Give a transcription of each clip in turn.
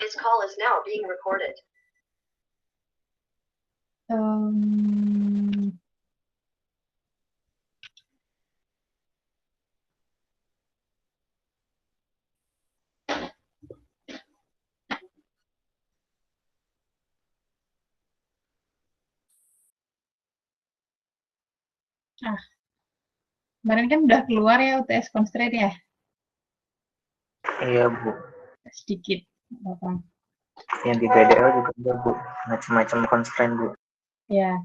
This call is now being recorded. Kemarin kan udah keluar ya UTS constraint ya, Iya Bu, sedikit apa? yang di PDL juga ada Bu, macam-macam constraint Bu. Ya,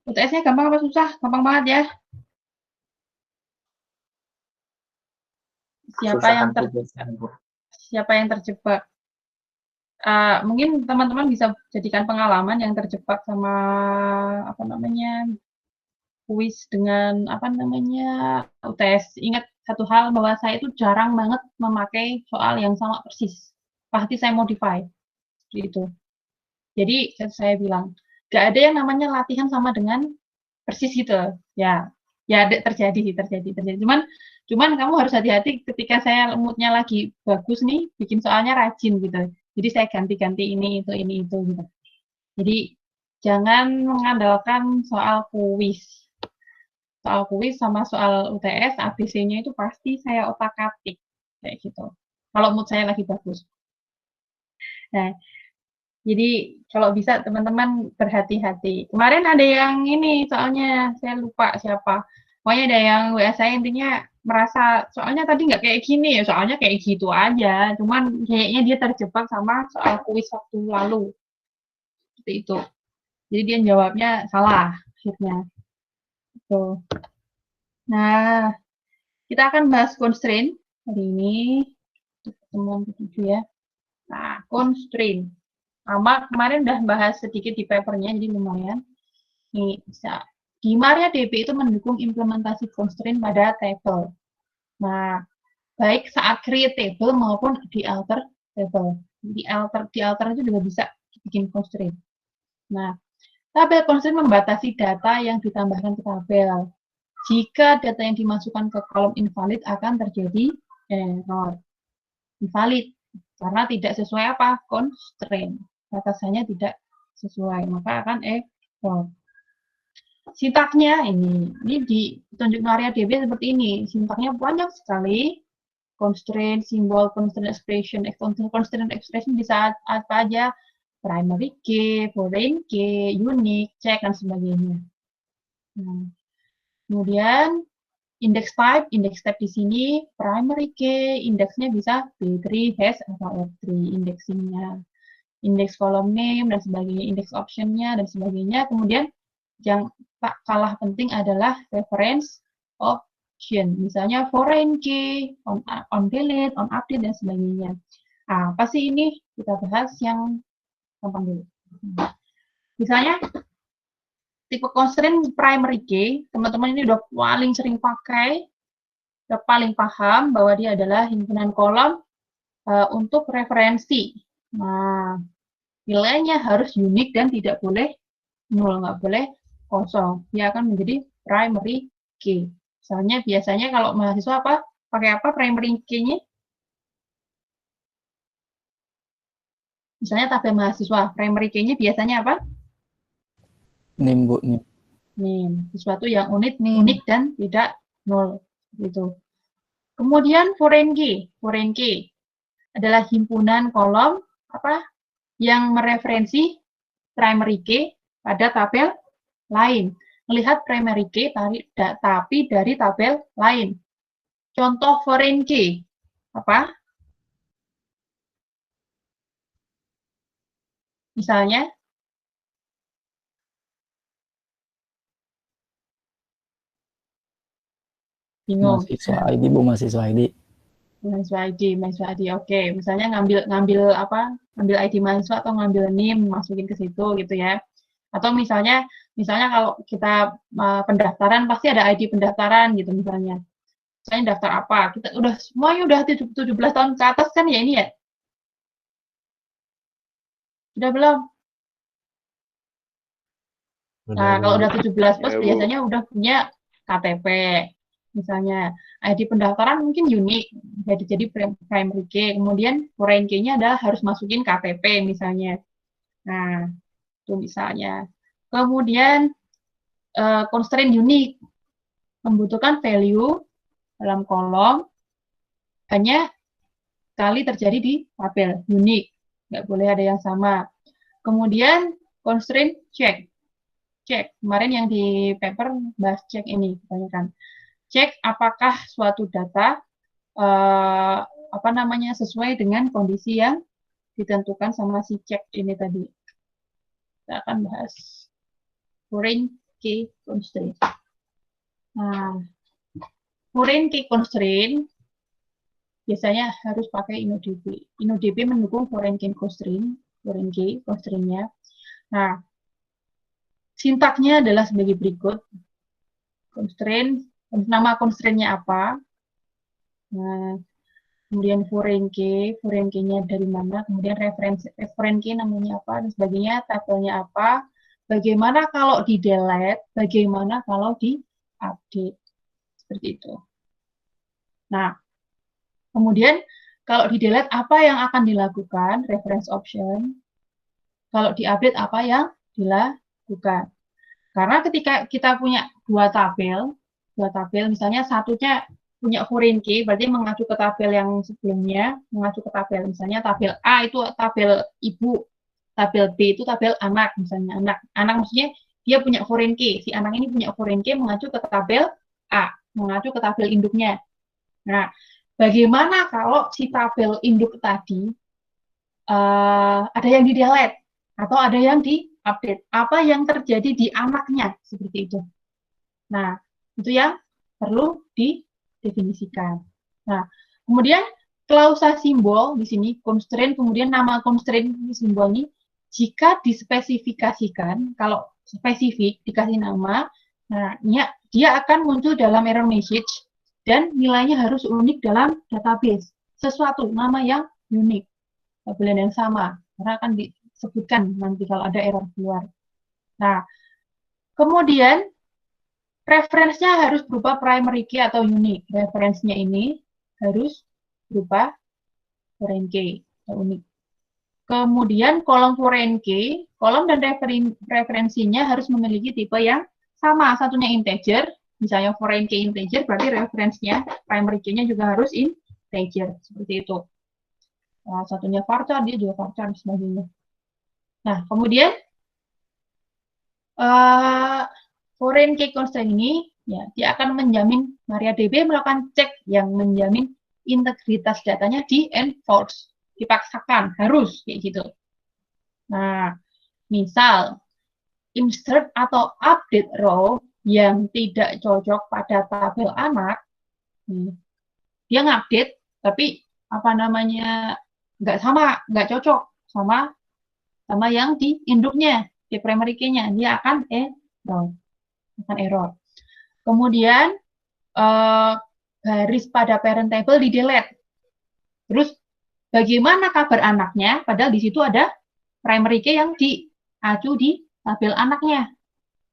UTS-nya gampang apa susah? Gampang banget ya. Siapa Susah yang kan biasanya Bu? siapa yang terjebak? Mungkin teman-teman bisa jadikan pengalaman yang terjebak sama apa namanya kuis dengan apa namanya UTS. Ingat satu hal bahwa saya itu jarang banget memakai soal yang sama persis. Pasti saya modify gitu. Jadi saya bilang gak ada yang namanya latihan sama dengan persis gitu. Ya, ya ada terjadi. Cuman kamu harus hati-hati ketika saya moodnya lagi bagus nih, bikin soalnya rajin gitu. Jadi saya ganti-ganti ini itu gitu. Jadi jangan mengandalkan soal kuis. Soal kuis sama soal UTS, ABC-nya itu pasti saya otak-atik kayak gitu. Kalau mood saya lagi bagus. Nah, jadi kalau bisa teman-teman berhati-hati. Kemarin ada yang ini soalnya saya lupa siapa. Pokoknya ada yang WA saya intinya merasa soalnya tadi nggak kayak gini ya, soalnya kayak gitu aja. Cuman kayaknya dia terjebak sama soal kuis waktu lalu. Seperti itu. Jadi dia jawabnya salah akhirnya. Gitu. Nah, kita akan bahas constraint hari ini. Pertemuan ketujuh ya. Nah, constraint. Kemarin udah bahas sedikit di papernya, jadi lumayan. Nih, bisa. Di MariaDB itu mendukung implementasi constraint pada table. Nah, baik saat create table maupun di alter table. Di alter itu juga bisa bikin constraint. Nah, tabel constraint membatasi data yang ditambahkan ke tabel. Jika data yang dimasukkan ke kolom invalid akan terjadi error. Invalid karena tidak sesuai apa? Constraint. Batasannya tidak sesuai, maka akan error. Sintaknya ini ditunjuk MariaDB seperti ini. Sintaknya banyak sekali. Constraint, simbol, constraint expression. Constraint expression bisa apa aja. Primary key, foreign key, unique, check, dan sebagainya. Nah, kemudian index type di sini primary key, indeksnya bisa B3, hash, atau R3, indexingnya. Index column name, dan sebagainya, index optionnya, dan sebagainya. Kemudian yang tak kalah penting adalah reference option. Misalnya foreign key, on delete, on update, dan sebagainya. Nah, apa sih ini? Kita bahas yang gampang dulu. Misalnya, tipe constraint primary key, teman-teman ini udah paling sering pakai, udah paling paham bahwa dia adalah himpunan kolom untuk referensi. Nah, nilainya harus unik dan tidak boleh nol, nggak boleh kosong. Dia akan menjadi primary key. Misalnya biasanya kalau mahasiswa pakai apa primary key-nya? Misalnya tabel mahasiswa, primary key-nya biasanya apa? NIM Bu, NIM. NIM, sesuatu yang unik dan tidak nol gitu. Kemudian foreign key adalah himpunan kolom apa yang mereferensi primary key pada tabel lain. Melihat primary key tapi dari tabel lain. Contoh foreign key apa? Misalnya bingung. Mahasiswa ID Bu, mahasiswa ID. Mahasiswa ID. Oke, misalnya ngambil ID mahasiswa atau ngambil NIM masukin ke situ gitu ya. Atau misalnya kalau kita pendaftaran pasti ada ID pendaftaran gitu misalnya. Misalnya daftar apa? Kita semuanya udah 17 tahun ke atas kan ya ini ya? Sudah belum? Nah, kalau udah 17 plus biasanya udah punya KTP. Misalnya ID pendaftaran mungkin unik, jadi primary key. Kemudian foreign key-nya adalah harus masukin KTP misalnya. Nah, itu misalnya. Kemudian constraint unik membutuhkan value dalam kolom hanya kali terjadi di tabel unik, nggak boleh ada yang sama. Kemudian constraint check, kemarin yang di paper bahas check ini kebanyakan. Cek apakah suatu data sesuai dengan kondisi yang ditentukan sama si check ini tadi. Kita akan bahas foreign key constraint. Nah, foreign key constraint biasanya harus pakai InnoDB. InnoDB mendukung foreign key constraint-nya. Nah, sintaknya adalah sebagai berikut. Constraint, nama constraint-nya apa? Nah, kemudian foreign key-nya dari mana, kemudian reference key namanya apa, dan sebagainya, tabelnya apa, bagaimana kalau di-delete, bagaimana kalau di-update, seperti itu. Nah, kemudian kalau di-delete apa yang akan dilakukan, reference option, kalau di-update apa yang dilakukan. Karena ketika kita punya dua tabel, misalnya satunya punya foreign key, berarti mengacu ke tabel yang sebelumnya, mengacu ke tabel, misalnya tabel A itu tabel ibu, tabel B itu tabel anak, misalnya anak maksudnya dia punya foreign key, si anak ini punya foreign key mengacu ke tabel A, mengacu ke tabel induknya. Nah, bagaimana kalau si tabel induk tadi ada yang di-delete atau ada yang di-update? Apa yang terjadi di anaknya? Seperti itu. Nah, itu yang perlu didefinisikan. Nah, kemudian klausa simbol di sini, constraint, kemudian nama constraint simbol ini, jika dispesifikasikan, kalau spesifik, dikasih nama, nah, dia akan muncul dalam error message, dan nilainya harus unik dalam database. Sesuatu, nama yang unik. Nggak boleh yang sama, karena akan disebutkan nanti kalau ada error keluar. Nah, kemudian referensinya harus berupa primary key atau unique. Referensinya ini harus berupa foreign key atau unik. Kemudian kolom foreign key, kolom dan referensinya harus memiliki tipe yang sama. Satunya integer, misalnya foreign key integer, berarti referensinya, primary key-nya juga harus integer. Seperti itu. Nah, satunya varchar, dia juga varchar dan sebagainya. Nah, kemudian foreign key constraint ini, ya, dia akan menjamin MariaDB melakukan cek yang menjamin integritas datanya di-enforce, dipaksakan, harus, kayak gitu. Nah, misal, insert atau update row yang tidak cocok pada tabel anak, dia ngupdate, tapi nggak cocok sama yang di induknya, di primary key-nya, dia akan error. Kemudian garis pada parent table di delete. Terus bagaimana kabar anaknya? Padahal di situ ada primary key yang diacu di tabel anaknya.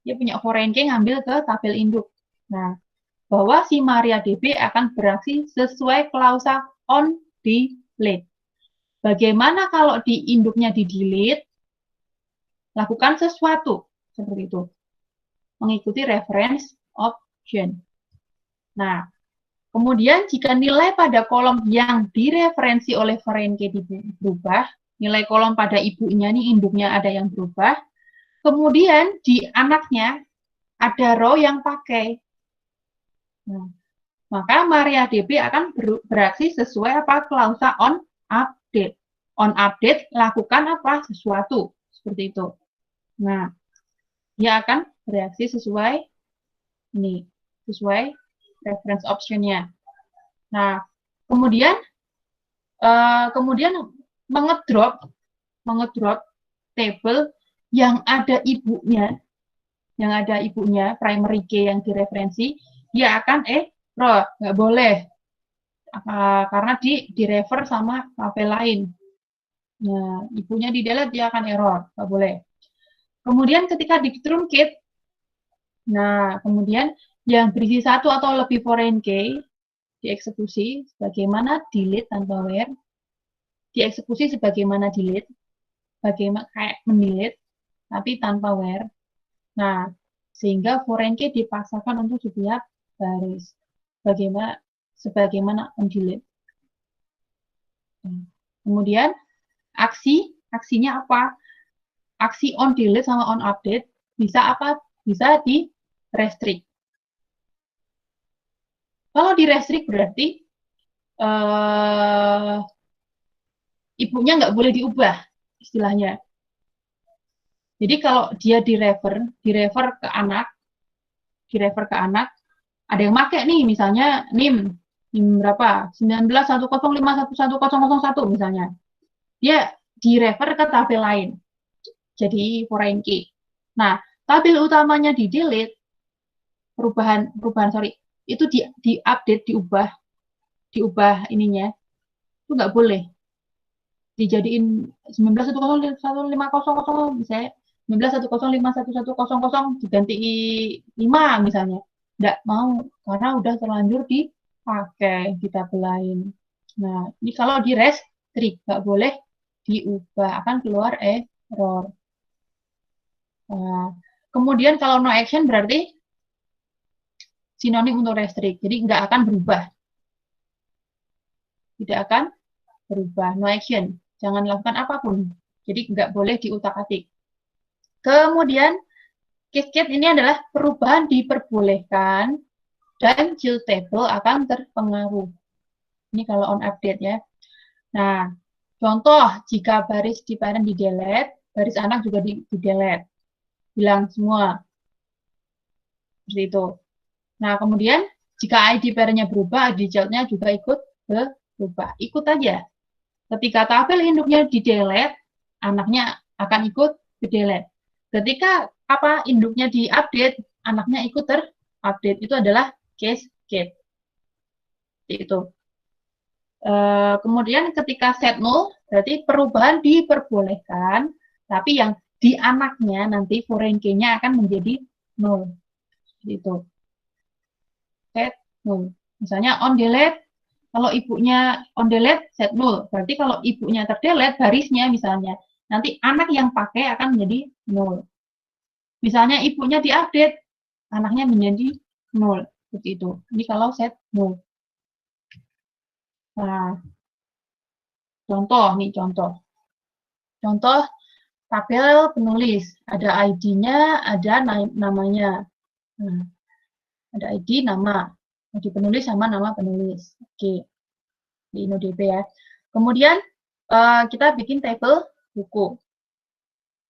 Dia punya foreign key ngambil ke tabel induk. Nah, bahwa si MariaDB akan beraksi sesuai klausa on delete. Bagaimana kalau di induknya di delete? Lakukan sesuatu seperti itu. Mengikuti reference option. Nah, kemudian jika nilai pada kolom yang direferensi oleh foreign key berubah, nilai kolom pada ibunya nih, induknya ada yang berubah, kemudian di anaknya ada row yang pakai. Nah, maka MariaDB akan beraksi sesuai klausa on update. On update, lakukan sesuatu. Seperti itu. Nah, dia akan bereaksi sesuai reference option-nya. Nah, kemudian mengedrop table yang ada ibunya, primary key yang direferensi, dia akan error, nggak boleh, karena di-refer sama tabel lain. Nah, ibunya di-delete, dia akan error, nggak boleh. Kemudian ketika di truncate, nah kemudian yang berisi satu atau lebih foreign key dieksekusi sebagaimana delete tanpa where, dieksekusi sebagaimana delete, bagaimana kayak mendelete tapi tanpa where. Nah, sehingga foreign key dipaksakan untuk setiap baris. Sebagaimana on delete. Kemudian aksinya apa? Aksi on delete sama on update bisa apa? Bisa di restrict. Kalau di restrict berarti ibunya nggak boleh diubah istilahnya. Jadi kalau dia direfer ke anak, ada yang make nih misalnya NIM berapa? 1910511101 misalnya. Dia direfer ke tabel lain. Jadi foreign key. Nah, tabel utamanya di delete, itu di-update, diubah ininya. Itu nggak boleh. Dijadiin 19101500 misalnya 1910511100 diganti 5 misalnya. Nggak mau, karena udah terlanjur dipakai di tabel lain. Nah, ini kalau di restrict, nggak boleh diubah, akan keluar error. Nah, kemudian kalau no action berarti sinonim untuk restrict, jadi nggak akan berubah. Tidak akan berubah, no action. Jangan lakukan apapun, jadi nggak boleh diutak-atik. Kemudian, cascade ini adalah perubahan diperbolehkan dan child table akan terpengaruh. Ini kalau on update ya. Nah, contoh jika baris di parent di delete, baris anak juga di delete. Bilang semua. Seperti itu. Nah, kemudian jika ID parent-nya berubah, ID child-nya juga ikut berubah. Ikut aja. Ketika tabel induknya di delete, anaknya akan ikut di delete. Ketika induknya di-update, anaknya ikut ter-update. Itu adalah cascade. Itu. Kemudian ketika set null, berarti perubahan diperbolehkan, tapi yang di anaknya nanti foreign key-nya akan menjadi null. Itu. Set null. Misalnya on delete, kalau ibunya on delete, set null. Berarti kalau ibunya terdelete, barisnya misalnya, nanti anak yang pakai akan menjadi null. Misalnya ibunya diupdate, anaknya menjadi null. Seperti itu. Ini kalau set null. Nah, contoh. Contoh tabel penulis. Ada ID-nya, ada namanya. Nah, ada ID, nama. ID penulis sama nama penulis. Oke. Di InnoDB ya. Kemudian kita bikin tabel buku.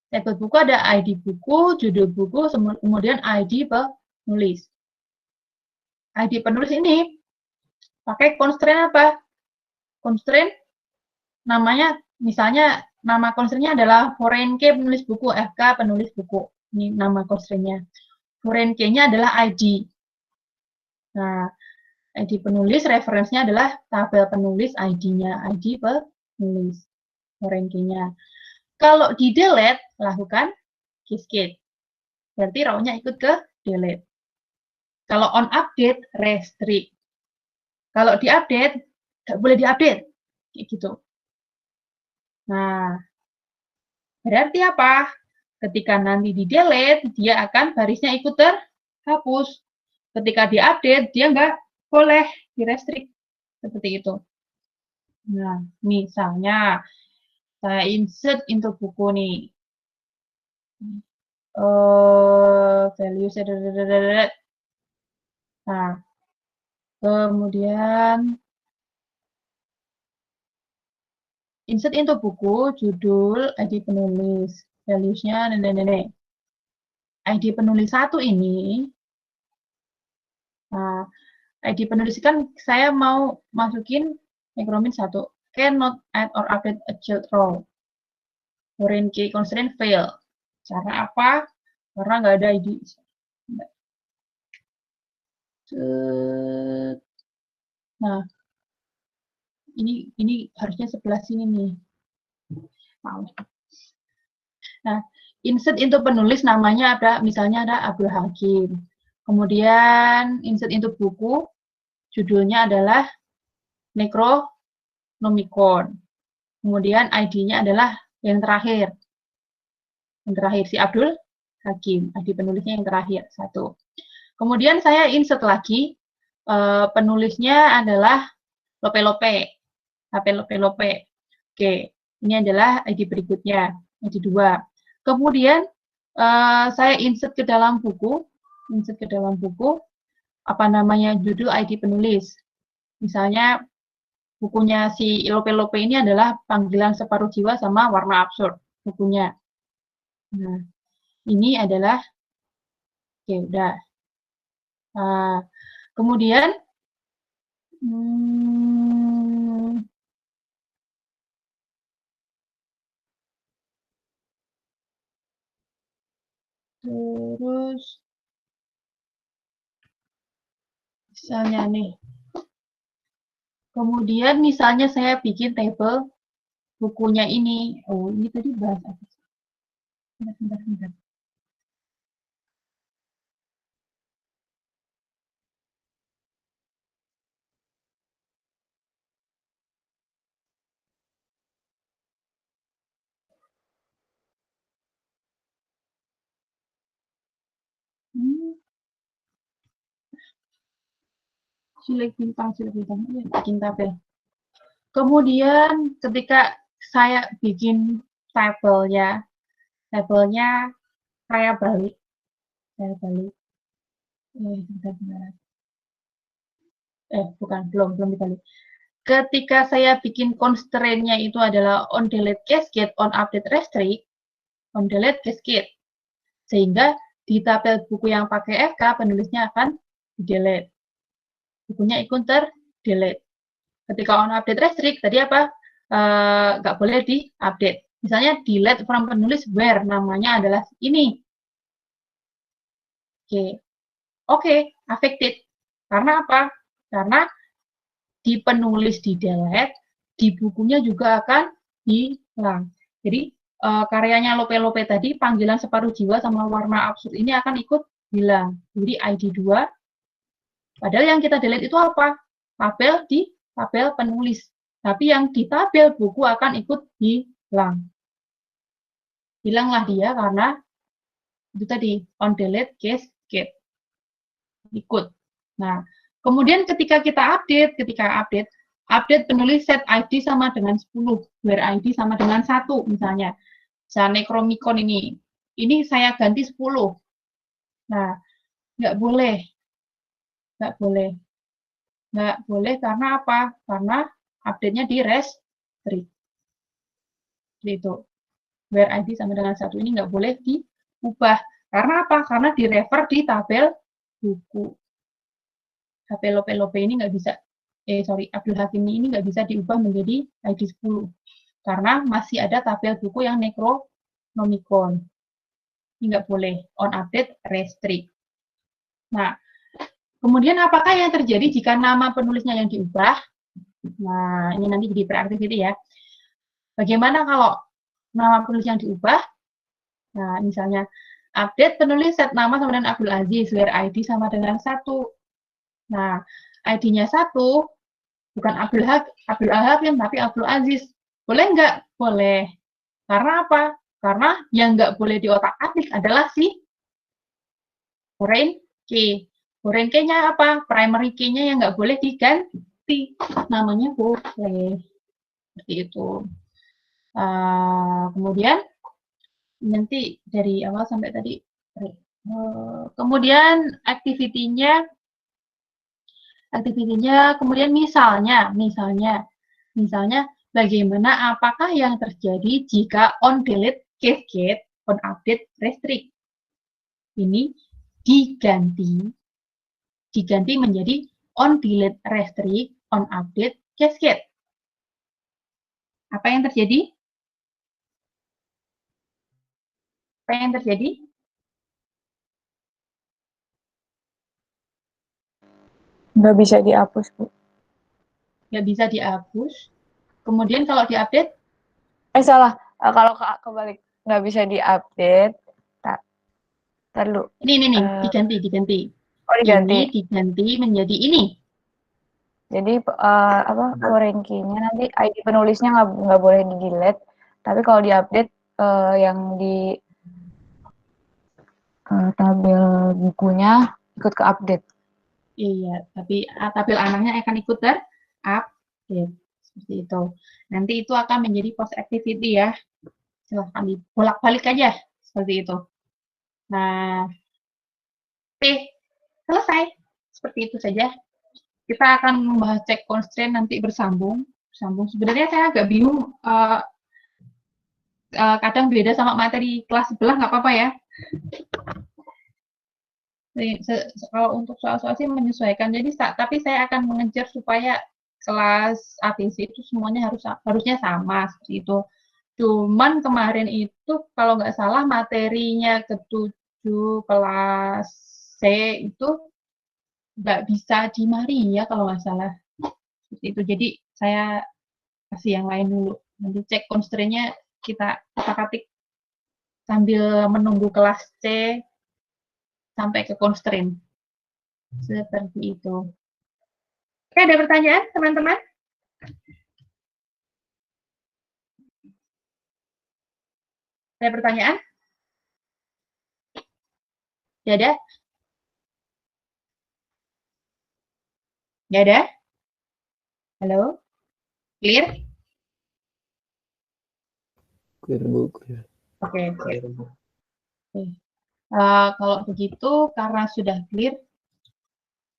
Tabel buku ada ID buku, judul buku, kemudian ID penulis. ID penulis ini pakai constraint apa? Constraint namanya, misalnya nama constraint-nya adalah foreign key penulis buku, FK penulis buku. Ini nama constraint-nya. Foreign key-nya adalah ID. Nah, ID penulis, referensinya adalah tabel penulis, ID-nya, ID penulis, foreign key-nya. Kalau di delete, lakukan cascade. Berarti row-nya ikut ke delete. Kalau on update, restrict. Kalau di update, nggak boleh diupdate. Kayak gitu. Nah, berarti apa? Ketika nanti di delete, dia akan barisnya ikut terhapus. Ketika di update, dia nggak boleh di restrict. Seperti itu. Nah, misalnya, saya insert into buku nih. Values. Nah, kemudian insert into buku, judul, ID penulis, values-nya, nenek. ID penulis 1 ini, nah, ID penulis kan saya mau masukin increment 1, cannot add or update a child row. Foreign key constraint fail. Cara apa? Karena nggak ada ID. Nah, ini harusnya sebelah sini nih. Nah, insert into penulis namanya ada, misalnya ada Abdul Hakim. Kemudian insert into buku, judulnya adalah Necronomicon. Kemudian ID-nya adalah yang terakhir. Yang terakhir si Abdul Hakim, ID penulisnya yang terakhir, 1. Kemudian saya insert lagi, penulisnya adalah Lope-Lope, HP Lope-Lope. Oke, ini adalah ID berikutnya, ID 2. Kemudian saya insert ke dalam buku, apa namanya, judul ID penulis. Misalnya bukunya si Lope-Lope ini adalah Panggilan Separuh Jiwa sama Warna Absurd bukunya. Nah, ini adalah, oke, udah. Nah, kemudian terus misalnya nih, kemudian misalnya saya bikin table bukunya ini. Oh, ini tadi bahas apa sih? Bentar. Cilik bintang, ya, bikin tabel. Kemudian ketika saya bikin tabelnya saya balik. Bukan, belum dibalik. Ketika saya bikin constraint-nya itu adalah on delete cascade, on update restrict, on delete cascade. Sehingga di tabel buku yang pakai FK, penulisnya akan di-delete. Bukunya ikut ter-delete. Ketika on update restrict, tadi apa? Nggak boleh di-update. Misalnya delete from penulis where, namanya adalah ini. Oke, affected. Karena apa? Karena di penulis di-delete, di bukunya juga akan hilang. Jadi, karyanya Lope-Lope tadi, Panggilan Separuh Jiwa sama Warna Absurd ini akan ikut hilang. Jadi ID 2, padahal yang kita delete itu apa? Tabel penulis. Tapi yang di tabel buku akan ikut hilang. Hilanglah dia karena itu tadi, on delete cascade. Ikut. Nah, kemudian ketika kita update penulis set ID sama dengan 10, where ID sama dengan 1 misalnya. Misalnya Necronomicon ini saya ganti 10. Nah, nggak boleh karena apa? Karena update-nya di restrict. Itu. Where ID sama dengan 1 ini nggak boleh diubah. Karena apa? Karena direfer di tabel buku. HP Lope-Lope ini nggak bisa, Abdul Hakim ini nggak bisa diubah menjadi ID 10. Karena masih ada tabel buku yang Necronomicon. Ini nggak boleh, on update restrict. Nah, kemudian apakah yang terjadi jika nama penulisnya yang diubah? Nah, ini nanti jadi beraktiviti ya. Bagaimana kalau nama penulis yang diubah? Nah, misalnya, update penulis set nama sama dengan Abdul Aziz, where ID sama dengan 1. Nah, ID-nya 1, bukan Abdul Hakim, tapi Abdul Aziz. Boleh nggak? Boleh. Karena apa? Karena yang nggak boleh diotak-atik adalah si foreign key. Foreign key-nya apa? Primary key-nya yang nggak boleh diganti. Namanya boleh. Seperti itu. Kemudian, nanti dari awal sampai tadi. Kemudian aktivitinya kemudian misalnya bagaimana, apakah yang terjadi jika on delete cascade, on update restrict ini diganti menjadi on delete restrict, on update cascade. Apa yang terjadi? Nggak bisa dihapus, Bu. Nggak bisa dihapus. Kemudian kalau diupdate? Salah. Kalau kebalik. Nggak bisa diupdate. Perlu. Ini, diganti. Oh, diganti. Ini diganti menjadi ini. Jadi ranking-nya nanti ID penulisnya nggak boleh di-delete, tapi kalau diupdate yang di tabel bukunya ikut ke update. Iya, tapi tabel anaknya akan ikut terupdate seperti itu. Nanti itu akan menjadi post activity ya. Silahkan dibolak-balik aja seperti itu. Nah, oke, selesai. Seperti itu saja. Kita akan membahas check constraint nanti bersambung. Sebenarnya saya agak bingung. Kadang beda sama materi kelas sebelah, nggak apa-apa ya. Kalau untuk soal-soal sih menyesuaikan. Jadi, tapi saya akan mengejar supaya kelas ABC itu semuanya harusnya sama seperti itu. Cuman kemarin itu kalau nggak salah materinya ke-7 kelas C itu nggak bisa di Maria kalau nggak salah. Seperti itu. Jadi saya kasih yang lain dulu. Nanti cek constraint-nya kita ketik sambil menunggu kelas C sampai ke constraint. Seperti itu. Oke, ada pertanyaan, teman-teman? Ada pertanyaan? Tidak ada? Tidak ada? Halo? Clear? Clear, Bu. Clear. Oke. Kalau begitu, karena sudah clear,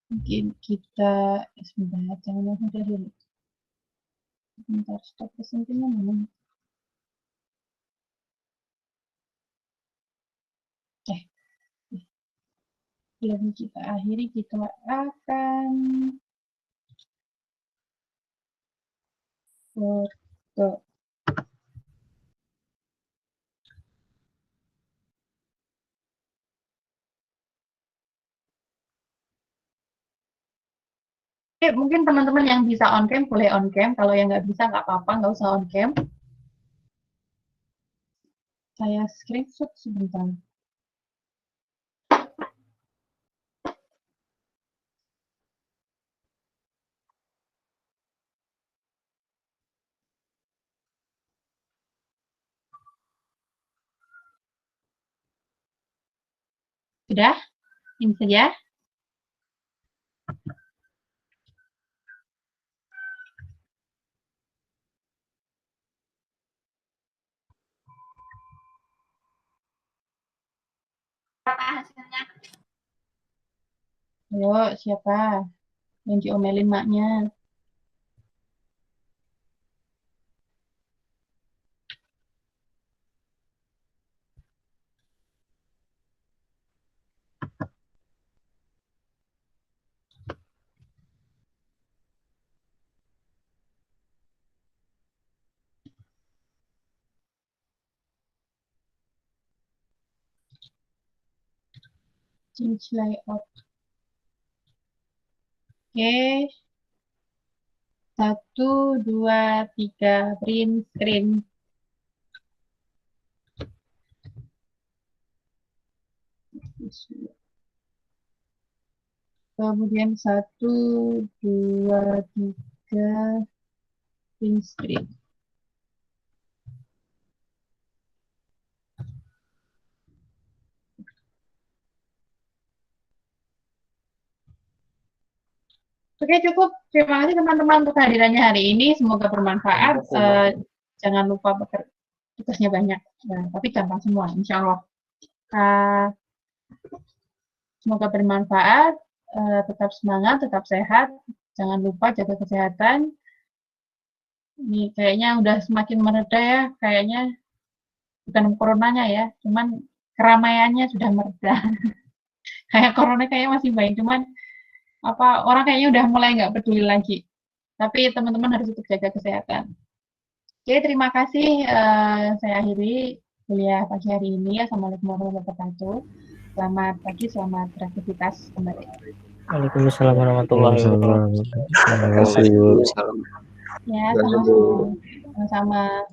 mungkin kita sebentar, jangan langsung dulu. Sebentar, stop presentasinya mana? Sebelum kita akhiri, kita akan foto. Oke, mungkin teman-teman yang bisa on cam boleh on cam, kalau yang nggak bisa nggak apa-apa, nggak usah on cam. Saya screenshot sebentar. Sudah? Ini saja. Hasilnya. Ayo, siapa yang diomelin maknya? Change layout. Oke. 1, 2, 3, print screen. Kemudian 1, 2, 3, print screen. Oke, cukup. Terima kasih teman-teman untuk kehadirannya hari ini. Semoga bermanfaat. Jangan lupa tugasnya banyak, tapi gampang semua, insya Allah. Semoga bermanfaat. Tetap semangat, tetap sehat. Jangan lupa jaga kesehatan. Ini kayaknya udah semakin mereda ya. Kayaknya bukan coronanya ya, cuman keramaiannya sudah mereda. Kayak corona kayaknya masih baik, cuman orang kayaknya udah mulai nggak peduli lagi. Tapi teman-teman harus tetap jaga kesehatan. Oke, terima kasih. Saya akhiri kuliah pagi hari ini. Assalamualaikum warahmatullahi wabarakatuh. Selamat pagi, selamat beraktivitas kembali. Waalaikumsalam warahmatullahi wabarakatuh. Terima kasih, Bu. Ya, sama-sama.